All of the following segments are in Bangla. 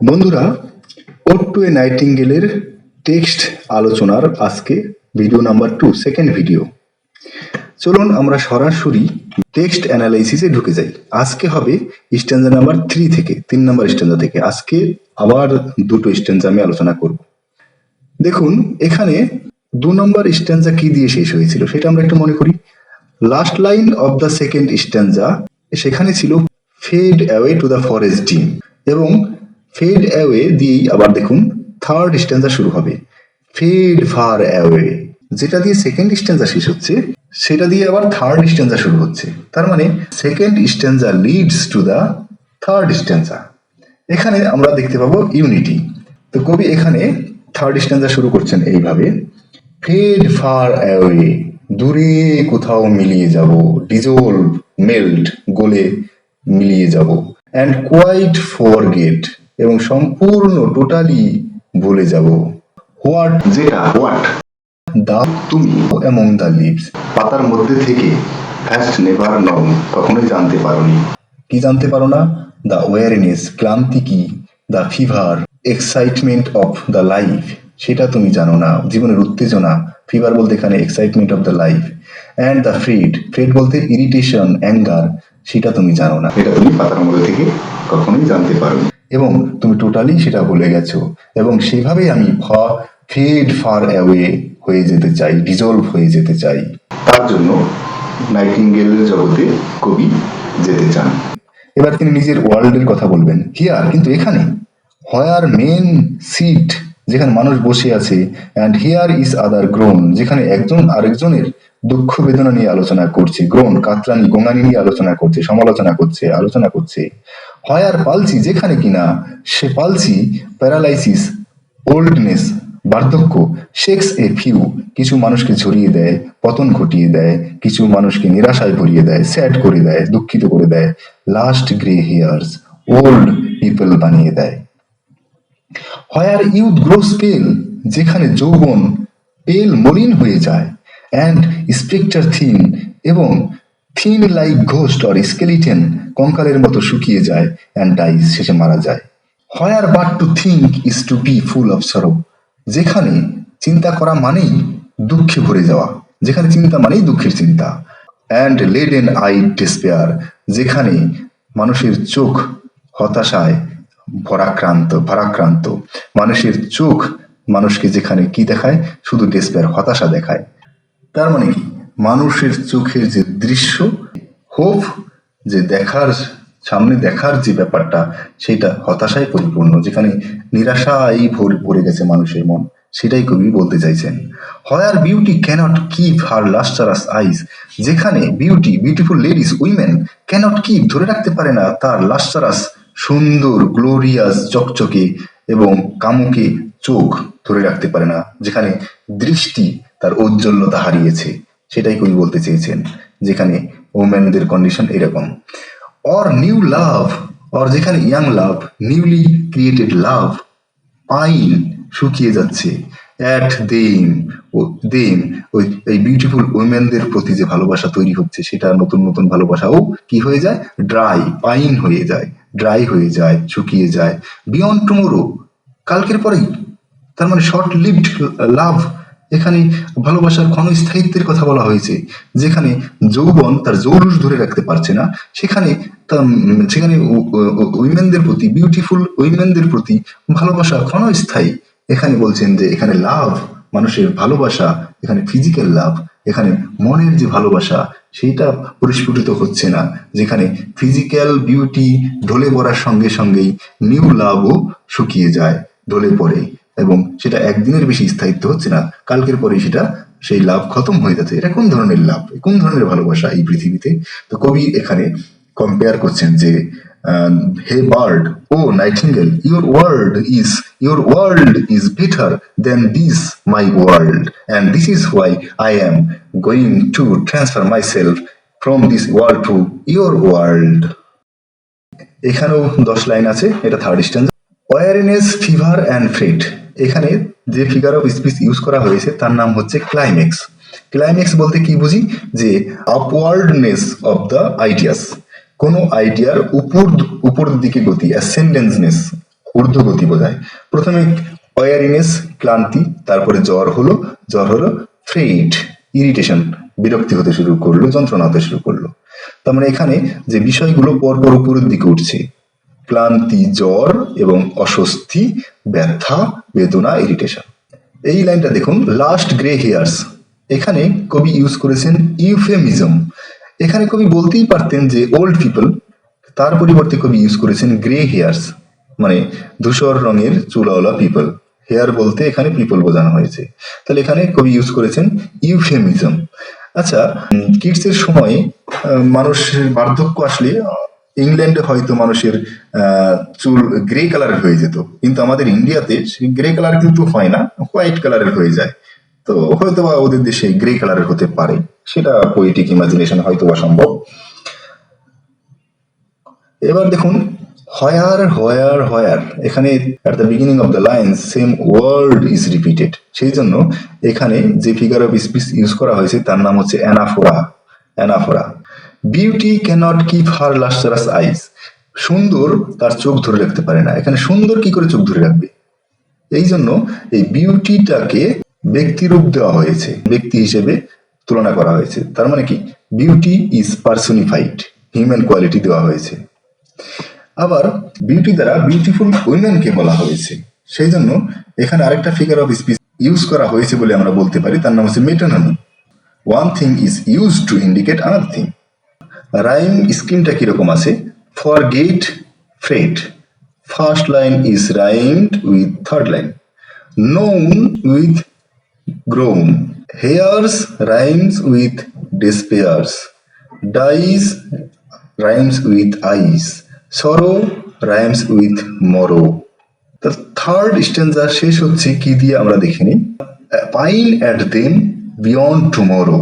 বন্ধুরা, ওড টু এ নাইটিঙ্গেলের টেক্সট আলোচনার আজকে ভিডিও নাম্বার 2, সেকেন্ড ভিডিও। চলুন আমরা সরাসরি টেক্সট অ্যানালাইসিসে ঢুকে যাই। আজকে হবে স্ট্যান্জা নাম্বার 3 থেকে, 3 নম্বর স্ট্যান্জা থেকে। আজকে আবার দুটো স্ট্যান্জা আমি আলোচনা করব। দেখুন, এখানে 2 নম্বর স্ট্যান্জা কি দিয়ে শেষ হয়েছিল সেটা আমরা একটু মনে করি। Last line of the second stanza, সেখানে ছিল fade away to the forest dim, এবং ফেড অ্যাওয়ে দিয়েই আবার দেখুন থার্ড স্ট্যান্জা শুরু হবে, ফেড ফার অ্যাওয়ে। যেটা দিয়ে সেকেন্ড স্ট্যান্জা শেষ হচ্ছে সেটা দিয়ে আবার থার্ড স্ট্যান্জা শুরু হচ্ছে। তার মানে second স্ট্যান্জা leads to the third স্ট্যান্জা। এখানে আমরা দেখতে পাবো ইউনিটি। তো কবি এখানে থার্ড স্ট্যান্জা শুরু করছেন এইভাবে, ফেড ফার অ্যাওয়ে, দূরে কোথাও মিলিয়ে যাব, ডিজলভ মেল্ট, গলে মিলিয়ে যাব, অ্যান্ড কোয়াইট ফরগেট, এবং সম্পূর্ণ টোটালি ভুলে যাব, হোয়াট, যেটা, হোয়াট, দা, তুমি, অ্যামং দ্য লিভস, পাতার মধ্যে থেকে, হ্যাস্ট নেভার নন, কখনোই জানতে পারোনি। কি জানতে পারো না? দ্য ওয়ারনেস, ক্লান্তি কি, the fever, excitement of the life, সেটা তুমি জানো না, জীবনের উত্তেজনা। ফিভার বলতে এখানে excitement of the life. And the Fred, Fred বলতে ইরিটেশন, অ্যাঙ্গার, সেটা তুমি জানো না, এটা তুমি পাতার মধ্যে থেকে কখনোই জানতে পারোনি, এবং তুমি টোটালি সেটা ভুলে গেছো। এবং সেভাবেই আমি ফেড ফার অ্যাওয়ে হয়ে যেতে চাই, ডিজলভ হয়ে যেতে চাই। তার জন্য নাইটিঙ্গেলের জগতে কবি যেতে চান। এবার তিনি নিজের ওয়ার্ল্ডের কথা বলবেন হিয়ার, কিন্তু এখানে, হোয়ার মেন সিট, যেখানে মানুষ বসে আছে, and here is other grown, যেখানে একজন আরেকজনের দুঃখ বেদনা নিয়ে আলোচনা করছে, গ্রোন, কাতরানি, গোঙানি নিয়ে আলোচনা করছে, সমালোচনা করছে, আলোচনা করছে। হোয়ার পালসি, যেখানে কিনা সে পালসি, প্যারালাইসিস, ওল্ডনেস, বার্ধক্য, শেক্স এ ফিউ, কিছু মানুষকে ঝরিয়ে দেয়, পতন ঘটিয়ে দেয়, কিছু মানুষকে নিরাশায় ভরিয়ে দেয়, স্যাড করে দেয়, দুঃখিত করে দেয়, last grey here's, old people বানিয়ে দেয়। হোয়ার ইউথ গ্রোস পেল, যেখানে যৌবন পেল, মলিন হয়ে যায়, অ্যান্ড স্পেক্টার থিন, এবং thin like ghost or skeleton, কঙ্কালের মতো শুকিয়ে যায়, অ্যান্ড ডাইজ, শেষে মারা যায়। Where but to think is to be full of sorrow, যেখানে চিন্তা করা মানেই দুঃখে ভরে যাওয়া, যেখানে চিন্তা মানেই দুঃখের চিন্তা। অ্যান্ড লেডেন আই ডেসপেয়ার, যেখানে মানুষের চোখ হতাশায় ভারাক্রান্ত, মানুষের চোখ মানুষকে যেখানে কি দেখায়, শুধু ডেসপেয়ার, হতাশা দেখায়। তার মানে কি, মানুষের চোখের যে দৃশ্য, হোপ, যে দেখার, সামনে দেখার যে ব্যাপারটা, সেটা হতাশায় পরিপূর্ণ, যেখানে নিরাশায় ভরে গেছে মানুষের মন, সেটাই কবি বলতে চাইছেন। Where beauty cannot keep her lustrous eyes, যেখানে beautiful ladies, women, cannot keep, ধরে রাখতে পারে না তার লাস্টারাস, সুন্দর, গ্লোরিয়াস, চকচকে এবং কামুকে চোখ ধরে রাখতে পারে না, যেখানে দৃষ্টি তার ঔজ্জ্বল্যতা হারিয়েছে, সেটাই কবি বলতে চেয়েছেন, যেখানে ওমেনদের কন্ডিশন এরকম। অর নিউ লাভ, অর যেখানে ইয়াং লাভ, নিউলি ক্রিয়েটেড লাভ, পাইন, শুকিয়ে যাচ্ছে, অ্যাট দেম, ওই এই বিউটিফুল উইমেনদের প্রতি যে ভালোবাসা তৈরি হচ্ছে, সেটা নতুন নতুন ভালোবাসাও কি হয়ে যায়, পাইন হয়ে যায়, ড্রাই হয়ে যায়, শুকিয়ে যায়। বিয়ন্ড টুমোরো, কালকের পরেই, তার মানে শর্ট লিভড লাভ, এখানে ভালোবাসার ক্ষণস্থায়িত্বের কথা বলা হয়েছে, যেখানে যৌবন তার জৌলুস ধরে রাখতে পারছে না, সেখানে উইমেনদের প্রতি, বিউটিফুল উইমেনদের প্রতি ভালোবাসা ক্ষণস্থায়ী। এখানে বলছেন যে এখানে লাভ, মানুষের ভালোবাসা, এখানে ফিজিক্যাল লাভ, এখানে মনের যে ভালোবাসা, সেইটা পরিস্ফুটিত হচ্ছে না, যেখানে ফিজিক্যাল বিউটি ঢলে পড়ার সঙ্গে সঙ্গেই নিউ লাভও শুকিয়ে যায়, ঢলে পড়ে, এবং সেটা একদিনের বেশি স্থায়িত্ব হচ্ছে না, কালকের পরে সেটা, সেই লাভ খতম হয়ে যাচ্ছে। এটা কোন ধরনের লাভ, কোন ধরনের ভালোবাসা এই পৃথিবীতে? তো কবি এখানে কম্পেয়ার করছেন যে, hey bird, O nightingale, your world is better than this my world, and this is why I am going to transfer myself from this world to your world. এখানেও 10 লাইন আছে, এটা third স্ট্যান্জা। Awareness, fever and Fred, এখানে যে ফিগার অফ স্পিচ ইউজ করা হয়েছে তার নাম হচ্ছে ক্লাইম্যাক্স। ক্লাইম্যাক্স বলতে কি বুঝি, যে আপওয়ার্ডনেস অফ দ্য আইডিয়াস, কোনো আইডিয়ার উপর দিকে গতি, অ্যাসেন্ডেন্সনেস, ঊর্ধ্বগতি বোঝায়। প্রথমে ওয়ারিনেস ক্লান্তি, তারপরে জ্বর হলো ফ্রেট ইরিটেশন, বিরক্তি হতে শুরু করলো, যন্ত্রণা হতে শুরু করলো। তার মানে এখানে যে বিষয়গুলো পরপর উপরের দিকে উঠছে, ক্লান্তি, জ্বর এবং অস্বস্তি, ব্যথা, বেদনা, ইরিটেশন। এই লাইনটা দেখুন, লাস্ট গ্রে হেয়ার্স, এখানে কবি ইউজ করেছেন ইউফেমিজম। এখানে কবি বলতেই পারতেন যে ওল্ড পিপল, তার পরিবর্তে কবি ইউজ করেছেন গ্রে হেয়ার্স, মানে ধূসর রঙের চুলওয়ালা পিপল। হেয়ার বলতে এখানে পিপল বোঝানো হয়েছে, তাহলে এখানে কবি ইউজ করেছেন ইউফেমিজম। আচ্ছা, কিডসের সময় মানুষের বার্ধক্য আসলে ইংল্যান্ডে হয়তো মানুষের চুল গ্রে কালারের হয়ে যেত, কিন্তু আমাদের ইন্ডিয়াতে সেই গ্রে কালার কিন্তু হয় না, হোয়াইট কালারের হয়ে যায়। তো হয়তো বা ওদের দেশে গ্রে কালারের হতে পারে, সেটা পোয়েটিক ইমাজিনেশন হয়তো বা সম্ভব। এবার দেখুন, হোয়ার, এখানে at the beginning of the lines same word is repeated, সেই জন্য এখানে যে ফিগার অফ স্পিচ ইউজ করা হয়েছে তার নাম হচ্ছে anaphora. Beauty cannot keep her lustrous eyes, সুন্দর তার চোখ ধরে রাখতে পারে না। এখানে সুন্দর কি করে চোখ ধরে রাখবে, এই জন্য এই বিউটিটাকে ব্যক্তিরূপ দেওয়া হয়েছে, ব্যক্তি হিসেবে তুলনা করা হয়েছে। তার মানে কি, beauty is personified, human quality দেওয়া হয়েছে। আবার বিউটি দ্বারা বিউটিফুল উইমেনকে বলা হয়েছে, সেই জন্য এখানে আরেকটা ফিগার অফ স্পিচ ইউজ করা হয়েছে বলে আমরা বলতে পারি, তার নাম হচ্ছে metonymy. One thing is use to indicate another thing. Rhyme স্কিমটা কিরকম আছে, forget fret, first line is rhymed with third line, known with groan, hairs rhymes with despairs, dies rhymes with eyes, sorrow rhymes with morrow. Third stanza শেষ হচ্ছে কি দিয়ে আমরা দেখিনি, pine at them beyond tomorrow.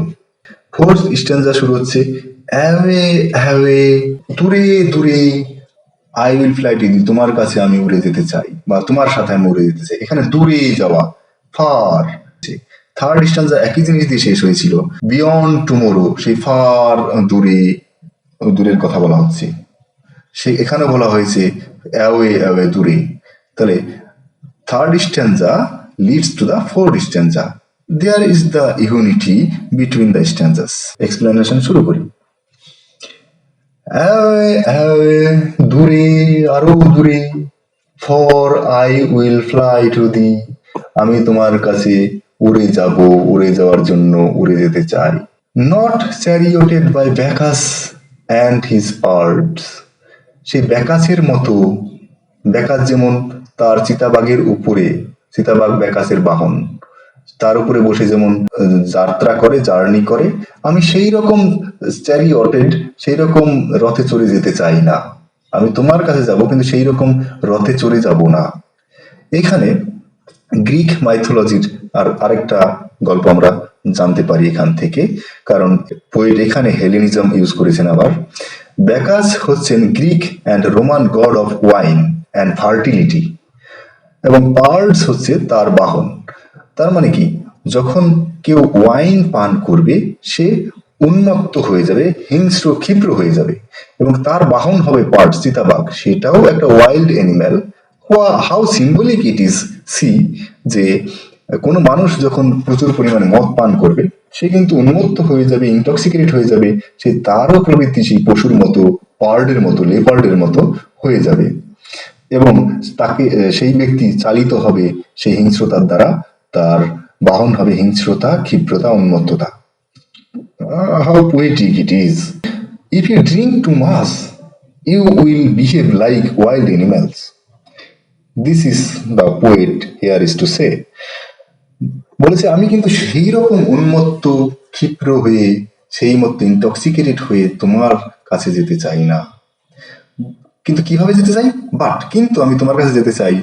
Fourth stanza শুরু হচ্ছে অ্যাওয়ে অ্যাওয়ে, দূরে দূরে, I will fly to you, তোমার কাছে আমি উড়ে যেতে চাই, বা তোমার সাথে আমি উড়ে যেতে চাই। এখানে দূরে যাওয়া, ফার। থার্ড স্ট্যান্জা একই জিনিস দিয়ে শেষ হয়েছিল, বিয়ন্ড টুমরো, সেই ফার দূরের কথা বলা হচ্ছে। সে এখানে বলা হয়েছে অ্যাওয়ে অ্যাওয়ে, দূরে। তাহলে third stanza leads to the fourth stanza, there is the unity between the stanzas. Explanation শুরু করি। অ্যাওয়ে অ্যাওয়ে, দূরে, আরো দূরে, for I will fly to thee, আমি তোমার কাছে উড়ে যাব, উড়ে যাওয়ার জন্য উড়ে যেতে চাই। Not charioted by Bacchus and his pards, সেই ব্যাকাসের মতো, ব্যাকাস যেমন তার চিতাবাঘের উপরে, চিতাবাঘ ব্যাকাসের বাহন, তার উপরে বসে যেমন যাত্রা করে, জার্নি করে, আমি সেই রকম চ্যারিওটেড, সেই রকম রথে চড়ে যেতে চাই না। আমি তোমার কাছে যাব, কিন্তু সেই রকম রথে চড়ে যাব না। এখানে গ্রিক মাইথোলজির আরেকটা গল্প আমরা জানতে পারি এখান থেকে, কারণ পোয়েট এখানে হেলেনিজম ইউজ করেছেন। আবার ব্যাকাস হচ্ছেন Greek and Roman god of wine and fertility, এবং পার্ডস হচ্ছে তার বাহন। তার মানে কি, যখন কেউ ওয়াইন পান করবে সে উন্মত্ত হয়ে যাবে, হিংস্র, ক্ষিপ্র হয়ে যাবে, এবং তার বাহন হবে পার্ডস, চিতাবাঘ। সেটাও একটা wild animal. How symbolic it is, see, যে কোনো মানুষ যখন প্রচুর পরিমাণে মদ পান করবে সে কিন্তু উন্মত্ত হয়ে যাবে, ইনটক্সিকেটেড হয়ে যাবে, সে তারও প্রবৃত্তি সেই পশুর মতো, পার্ডের মতো, লেপার্ডের মতো হয়ে যাবে, এবং তাকে, সেই ব্যক্তি চালিত হবে সেই হিংস্রতার দ্বারা, তার বাহন হবে হিংস্রতা, ক্ষিপ্রতা, উন্মত্ততা। How poetic it is. If you drink too much you will behave like wild animals, this is the poet here is to say. বলেছে আমি কিন্তু সেই রকম উন্মত্ত, ক্ষিপ্র হয়ে, সেই মতো ইনটক্সিকেটেড হয়ে তোমার কাছে যেতে চাই না, কিন্তু কিভাবে যেতে চাই, কিন্তু আমি তোমার কাছে যেতে চাই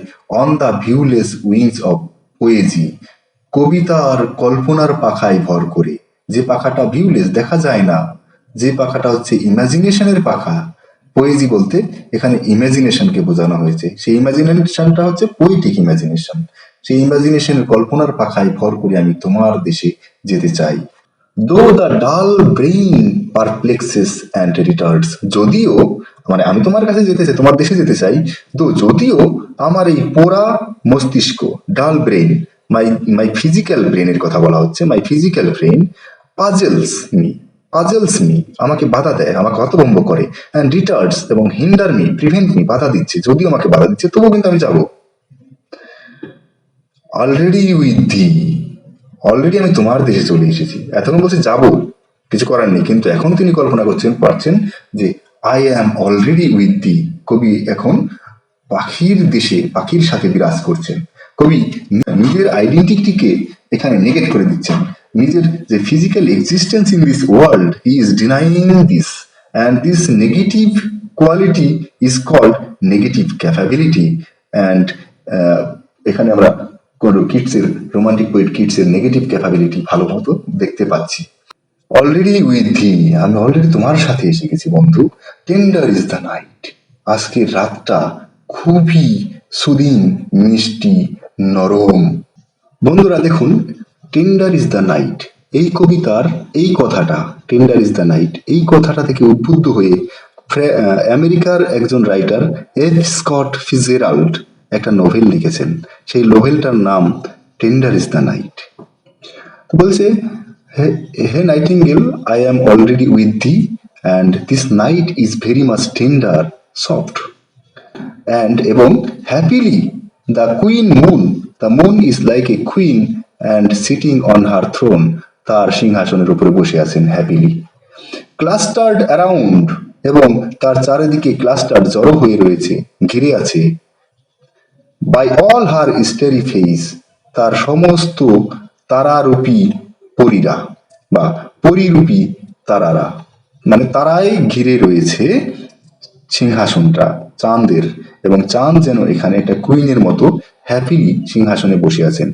অন দ্য ভিউলেস উইংস অফ পোয়েজি, কবিতার কল্পনার পাখায় ভর করে। যে পাখাটা ভিউলেস, দেখা যায় না, যে পাখাটা হচ্ছে ইমাজিনেশনের পাখা। পোয়েজি বলতে এখানে ইমাজিনেশনকে বোঝানো হয়েছে, সেই ইমাজিনেশনটা হচ্ছে পোয়েটিক ইমাজিনেশন। সেই ইমাজিনেশনের কল্পনার পাখায় ভর করে আমি তোমার দেশে যেতে চাই। দো দ্য ডাল ব্রেইন পারপ্লেক্সেস অ্যান্ড রিটার্ডস, যদিও মানে আমি তোমার কাছে যেতে চাই, তোমার দেশে যেতে চাই, তো যদিও আমার এই পোড়া মস্তিষ্ক, ডাল ব্রেন, মাই মাই ফিজিক্যাল ব্রেনের কথা বলা হচ্ছে, মাই ফিজিক্যাল ব্রেন পাজলস মি, আমাকে বাধা দেয়, আমাকে হতভম্ব করে, অ্যান্ড রিটার্ডস এবং হিন্ডার মি, প্রিভেন্ট মি, বাধা দিচ্ছে, যদিও আমাকে বাধা দিচ্ছে তবুও কিন্তু আমি যাবো। অলরেডি উইথ দি, অলরেডি আমি তোমার দেশে চলে এসেছি, এতক্ষণ বলছে যাবো, কিছু করার নেই, কিন্তু এখন তিনি কল্পনা করছেন পারছেন যে আই অ্যাম অলরেডি উইথ দি, কবি এখন পাখির দেশে পাখির সাথে বিরাজ করছেন। কবি নিজের আইডেন্টিটিকে এখানে নেগেট করে দিচ্ছেন, নিজের যে physical existence in this world he is denying this, and this negative quality is called negative capability. And এখানে আমরা কিটসের, রোমান্টিক পোয়েট কিটসের নেগেটিভ ক্যাপাবিলিটি ভালো মতো দেখতে পাচ্ছি। অলরেডি উইথ দি, আমি অলরেডি তোমার সাথে এসে গেছি বন্ধু। টেন্ডার ইজ দ্য নাইট, আজকের রাতটা খুবই সুদিন, মিষ্টি, নরম। বন্ধুরা দেখুন, টেন্ডার ইজ দ্য নাইট, এই কবিতার এই কথাটা, টেন্ডার ইজ দ্য নাইট, এই কথাটা থেকে উদ্বুদ্ধ হয়ে আমেরিকার একজন রাইটার এফ স্কট ফিজেরাল্ড একটা নোভেল লিখেছেন। সেই নোভেলটার নাম টেন্ডার ইজ দ্য নাইট। তো বলছে, hey nightingale, I am already with thee, and this night is very much tender, soft, and এবং happily the moon is like a queen and sitting on her throne, তার সিংহাসনের উপরে বসে আছেন হ্যাপিলি। ক্লাস্টার্ড অ্যারাউন্ড, এবং তার চারিদিকে ক্লাস্টার্ড, জড়ো হয়ে রয়েছে, ঘিরে আছে, by all her starry fays, তার সমস্ত তারারূপী পরীরা বা পরিরূপী তারারা, মানে তারাই ঘিরে রয়েছে সিংহাসনটা চাঁদের, এবং চাঁদ যেন এখানে একটা কুইনের মতো হ্যাপিলি সিংহাসনে বসে আছেন।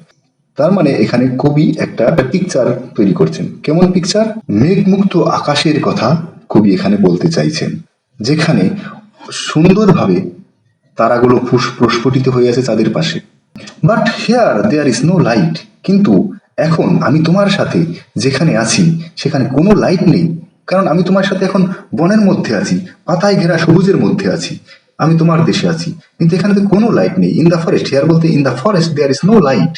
তার মানে এখানে কবি একটা পিকচার তৈরি করছেন। কেমন পিকচার? মেঘমুক্ত আকাশের কথা কবি এখানে বলতে চাইছেন, যেখানে সুন্দরভাবে তারাগুলো প্রস্ফুটিত হয়ে আছে চাঁদের পাশে। But here there is no light, কিন্তু এখন আমি তোমার সাথে যেখানে আছি সেখানে কোনো লাইট নেই, কারণ আমি তোমার সাথে এখন বনের মধ্যে আছি, পাতায় ঘেরা সবুজের মধ্যে আছি, আমি তোমার দেশে আছি, কিন্তু এখানে তো কোনো লাইট নেই। ইন দ্য ফরেস্ট, হিয়ার বলতে in the forest there is no light,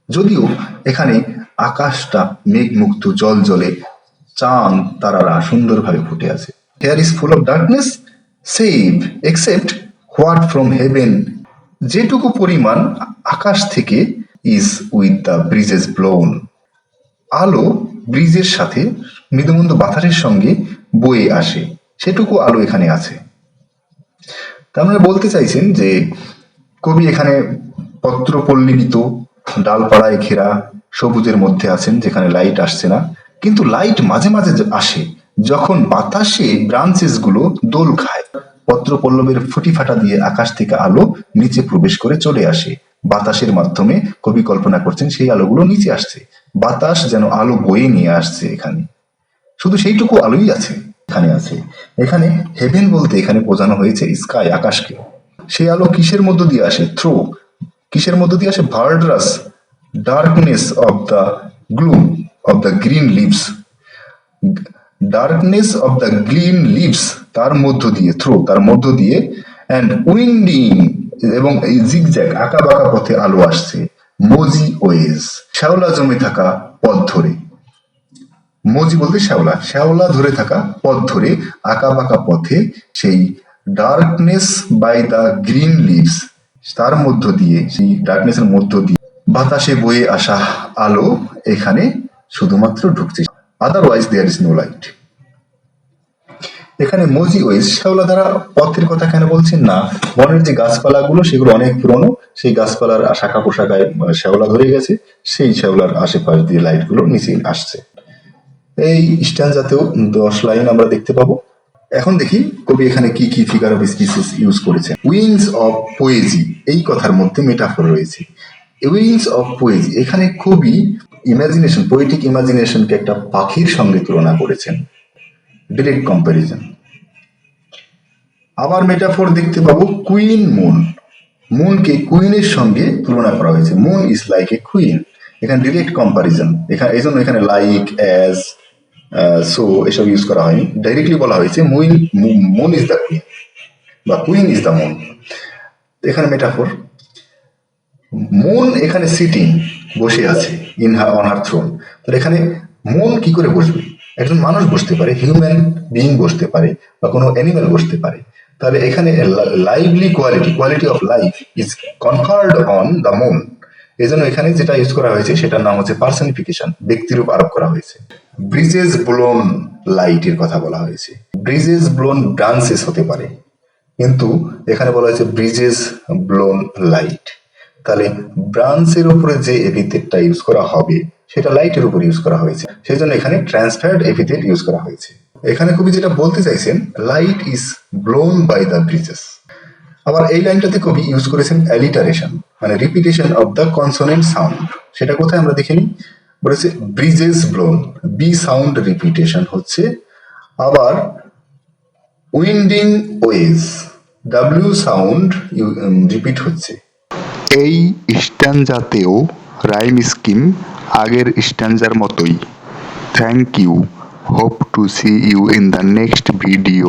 যদিও এখানে আকাশটা মেঘমুক্ত, জল জলে, চাঁদ তারারা সুন্দরভাবে ফুটে আছে। Here is full of darkness save except what from heaven, যেটুকু পরিমাণ আকাশ থেকে, is with the breezes blown, আলো ব্রিজের সাথে মৃদুমন্দ বাতাসের সঙ্গে বয়ে আসে, সেটুকু আলো এখানে আছে। তার মানে বলতে চাইছেন যে কবি এখানে পত্রপল্লবিত, ডালপাড়ায় ঘেরা সবুজের মধ্যে আছেন, যেখানে লাইট আসছে না, কিন্তু লাইট মাঝে মাঝে আসে যখন বাতাসে ব্রাঞ্চেস গুলো দোল খায়, পত্রপল্লবের ফুটি ফাটা দিয়ে আকাশ থেকে আলো নিচে প্রবেশ করে চলে আসে, বাতাসের মাধ্যমে কবি কল্পনা করছেন সেই আলোগুলো নিচে আসছে, বাতাস যেন আলো বয়ে নিয়ে আসছে এখানে, শুধু সেইটুকু আলোই আছে এখানে আছে। এখানে হেভেন বলতে এখানে বোঝানো হয়েছে স্কাই, আকাশকে। সেই আলো কিসের মধ্য দিয়ে আসে? থ্রো, কিসের মধ্য দিয়ে আসে? Verdurous darkness of the gloom of the green leaves, darkness of the green leaves, তার মধ্য দিয়ে, থ্রো, তার মধ্য দিয়ে, অ্যান্ড উইন্ডিং, এবং এই জিগজ্যাগ আঁকা বাঁকা পথে আলো আসছে, মোজি ওয়েজ, শ্যাওলা জমে থাকা পথ ধরে, মোজি বলতে শ্যাওলা, শ্যাওলা ধরে থাকা পথ ধরে, আঁকা বাঁকা পথে, সেই darkness by the green leaves, তার মধ্য দিয়ে, সেই ডার্কনেসের মধ্য দিয়ে বাতাসে বয়ে আসা আলো এখানে শুধুমাত্র ঢুকছে, otherwise there is no light. এখানে মোজি ওয়েজ, শ্যাওলা দ্বারা পথের কথা কেন বলছেন না? বনের যে গাছপালাগুলো সেগুলো অনেক পুরনো, সেই গাছপালার শাখা পোশাকায় শ্যাওলা ধরে গেছে, সেই শ্যাওলার আশেপাশ দিয়ে লাইটগুলো নিচে আসছে। এই স্ট্যান্ডাতেও 10 লাইন আমরা দেখতে পাবো। এখন দেখি কবি এখানে কি কি ফিগার অফ স্পিচেস ইউজ করেছেন। উইংস অফ পোয়েজি, এই কথার মধ্যে মেটাফর রয়েছে। উইংস অফ পোয়েজি, এখানে কবি ইমাজিনেশন, পোয়েটিক ইমাজিনেশনকে একটা পাখির সঙ্গে তুলনা করেছেন, ডিরেক্ট কম্প্যারিজন। আবার মেটাফর দেখতে পাবো কুইন মুন, মুনকে কুইনের সঙ্গে তুলনা করা হয়েছে, moon is like a queen, এখানে ডিরেক্ট কম্প্যারিজন, এখানে এই জন্য এখানে লাইক, অ্যাজ, সো এসব ইউজ করা হয়নি, ডাইরেক্টলি বলা হয়েছে মুন ইজ দ্য কুইন। বা কুইন ইজ দ্য মুন। এখানে মেটাফোর, মুন এখানে সিটিং, বসে আছে in her on her throne. তাহলে এখানে মুন কি করে বসবে? একজন মানুষ বসতে পারে, হিউম্যান বিইং বসতে পারে, বা কোনো অ্যানিমেল বসতে পারে। তাহলে এখানে lively quality, quality of life is conferred on the moon. এই জন্য এখানে যেটা ইউজ করা হয়েছে সেটার নাম হচ্ছে পার্সনিফিকেশন, ব্যক্তিরূপ আরোপ করা হয়েছে। ব্রিজেস ব্লোন লাইটের কথা বলা হয়েছে। ব্রিজেস ব্লোন ব্রাঞ্চেস হতে পারে, কিন্তু এখানে বলা হয়েছে ব্রিজেস ব্লোন লাইট। তাহলে ব্রাঞ্চের উপরে যে এপিথেটটা ইউজ করা হবে সেটা লাইটের উপর ইউজ করা হয়েছে, সেই জন্য এখানে ট্রান্সফার্ড এপিথেট ইউজ করা হয়েছে। এখানে কবি যেটা বলতে চাইছেন, light is blown by the breezes. আবার এই লাইনটাতে কবি ইউজ করেছেন অ্যালিটারেশন, মানে repetition of the consonant sound. সেটা কোথায় আমরা দেখে নিই, বলেছে breezes blown, B sound repetition হচ্ছে। আবার winding ways, W sound repeat হচ্ছে। এই স্ট্যানজাতেও রাইম স্কিম আগের স্ট্যানজার মতোই। Thank you, hope to see you in the next video.